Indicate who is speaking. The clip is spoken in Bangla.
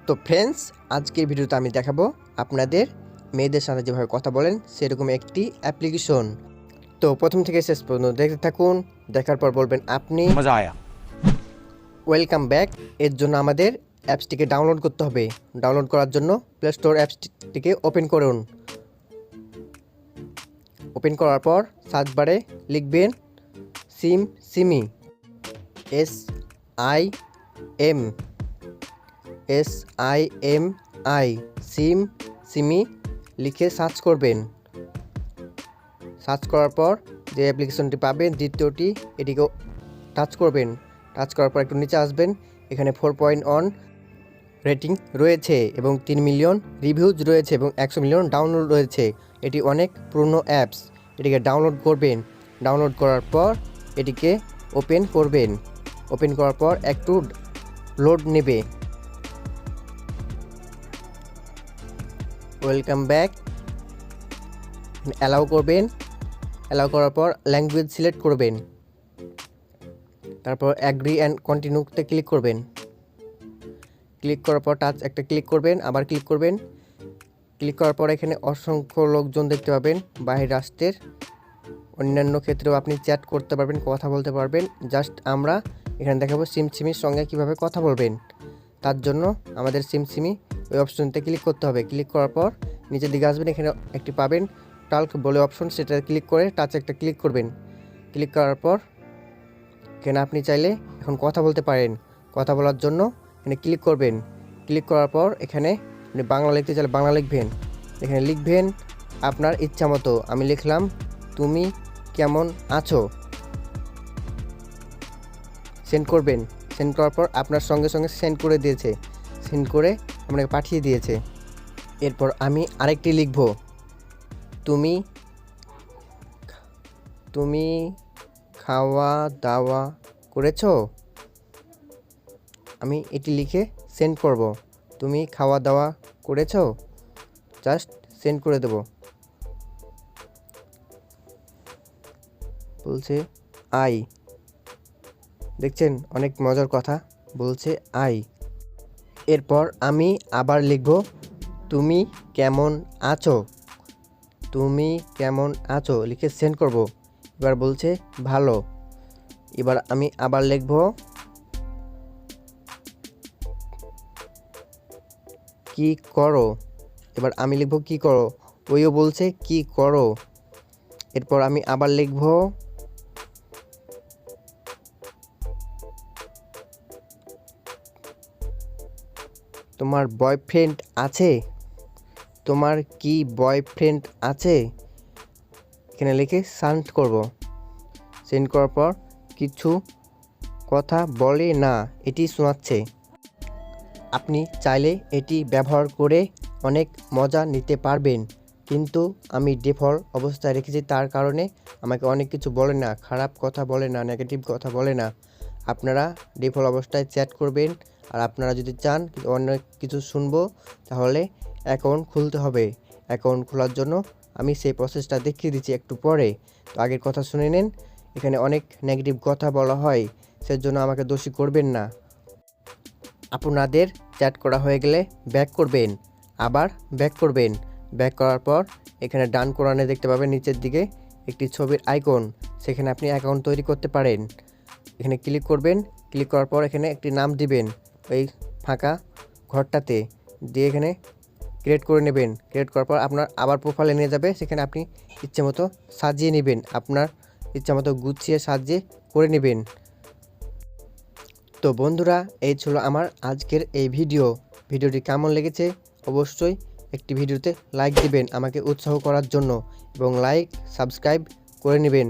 Speaker 1: তো ফ্রেন্ডস, আজকের ভিডিওতে আমি দেখাবো আপনাদের মেয়েদের সাথে যেভাবে কথা বলেন সেরকম একটি অ্যাপ্লিকেশন। তো প্রথম থেকে শেষ পর্যন্ত দেখতে থাকুন, দেখার পর বলবেন আপনি
Speaker 2: মজা আয়া।
Speaker 1: Welcome back. এর জন্য আমাদের অ্যাপসটিকে ডাউনলোড করতে হবে। ডাউনলোড করার জন্য প্লে স্টোর অ্যাপসটিকে ওপেন করুন। ওপেন করার পর সার্চ বারে লিখবেন SimSimi, SIMI SimSimi লিখে সার্চ করবেন। সার্চ করার পর যে অ্যাপ্লিকেশনটি পাবেন দ্বিতীয়টি, এটিকে টাচ করবেন। টাচ করার পর একটু নিচে আসবেন। এখানে 4.1 রেটিং রয়েছে এবং 3 মিলিয়ন রিভিউজ রয়েছে এবং 100 মিলিয়ন ডাউনলোড রয়েছে। এটি অনেক পুরনো অ্যাপস। এটিকে ডাউনলোড করবেন। ডাউনলোড করার পর এটিকে ওপেন করবেন। ওপেন করার পর একটু লোড নেবে। Welcome back. অ্যালাউ করবেন। অ্যালাউ করার পর ল্যাঙ্গুয়েজ সিলেক্ট করবেন। তারপর অ্যাগ্রি অ্যান্ড কন্টিনিউতে ক্লিক করবেন। ক্লিক করার পর টাচ একটা ক্লিক করবেন, আবার ক্লিক করবেন। ক্লিক করার পর এখানে অসংখ্য লোকজন দেখতে পাবেন বাহির রাষ্ট্রের। অন্যান্য ক্ষেত্রেও আপনি চ্যাট করতে পারবেন, কথা বলতে পারবেন। জাস্ট আমরা এখানে দেখাবো SimSimiর সঙ্গে কিভাবে কথা বলবেন। তার জন্য আমাদের SimSimi ওই অপশনতে ক্লিক করতে হবে। ক্লিক করার পর নিচের দিকে আসবেন, এখানে একটি পাবেন টাল্ক বলে অপশন, সেটা ক্লিক করে টাচ একটা ক্লিক করবেন। ক্লিক করার পর এখানে আপনি চাইলে এখন কথা বলতে পারেন। কথা বলার জন্য এখানে ক্লিক করবেন। ক্লিক করার পর এখানে আপনি বাংলা লিখতে চাইলে বাংলা লিখবেন। এখানে লিখবেন আপনার ইচ্ছা মতো। আমি লিখলাম তুমি কেমন আছো। সেন্ড করবেন। সেন্ড করার পর আপনার সঙ্গে সঙ্গে সেন্ড করে দিয়েছে। সেন্ড করে আপনাকে পাঠিয়ে দিয়েছে। এরপর আমি আরেকটি লিখব, তুমি তুমি খাওয়া দাওয়া করেছো। আমি এটি লিখে সেন্ড করব। তুমি খাওয়া দাওয়া করেছো, জাস্ট সেন্ড করে দেব। বলছে আই। দেখছেন, অনেক মজার কথা বলছে আই। এরপর আমি আবার লিখব তুমি কেমন আছো। তুমি কেমন আছো লিখে সেন্ড করব। এবার বলছে ভালো। এবার আমি আবার লিখব কি করো। এবার আমি লিখব কি করো। ওইও বলছে কি করো। এরপর আমি আবার লিখব তোমার বয়ফ্রেন্ড আছে। তোমার কি বয়ফ্রেন্ড আছে। এখানে লিখে সেন্ড করব। সেন্ড করার পর কিছু কথা বলে না, এটি শোনাচ্ছে। আপনি চাইলে এটি ব্যবহার করে অনেক মজা নিতে পারবেন, কিন্তু আমি ডিফল্ট অবস্থায় রেখেছি। তার কারণে আমাকে অনেক কিছু বলে না, খারাপ কথা বলে না, নেগেটিভ কথা বলে না। আপনারা ডিফল্ট অবস্থায় চ্যাট করবেন। আর আপনারা যদি চান অনেক কিছু শুনবো, তাহলে অ্যাকাউন্ট খুলতে হবে। অ্যাকাউন্ট খোলার জন্য আমি সেই প্রসেসটা দেখিয়ে দিচ্ছি একটু পরে। তো আগের কথা শুনে নেন। এখানে অনেক নেগেটিভ কথা বলা হয়, সেজন্য আমাকে দোষী করবেন না। আপনাদের চ্যাট করা হয়ে গেলে ব্যাক করবেন, আবার ব্যাক করবেন। ব্যাক করার পর এখানে ডান কোণে দেখতে পাবেন নিচের দিকে একটি ছবির আইকন, সেখানে আপনি অ্যাকাউন্ট তৈরি করতে পারেন। এখানে ক্লিক করবেন। ক্লিক করার পর এখানে একটি নাম দিবেন ওই ফাঁকা ঘরটাতে, দিয়ে এখানে ক্রিয়েট করে নেবেন। ক্রিয়েট করার পর আপনার আবার প্রোফাইলে নিয়ে যাবে, সেখানে আপনি ইচ্ছে মতো সাজিয়ে নেবেন। আপনার ইচ্ছা মতো গুছিয়ে সাজিয়ে করে নেবেন। তো বন্ধুরা, এই ছিল আমার আজকের এই ভিডিওটি কেমন লেগেছে অবশ্যই একটি ভিডিওতে লাইক দিবেন আমাকে উৎসাহ করার জন্য, এবং লাইক সাবস্ক্রাইব করে নেবেন।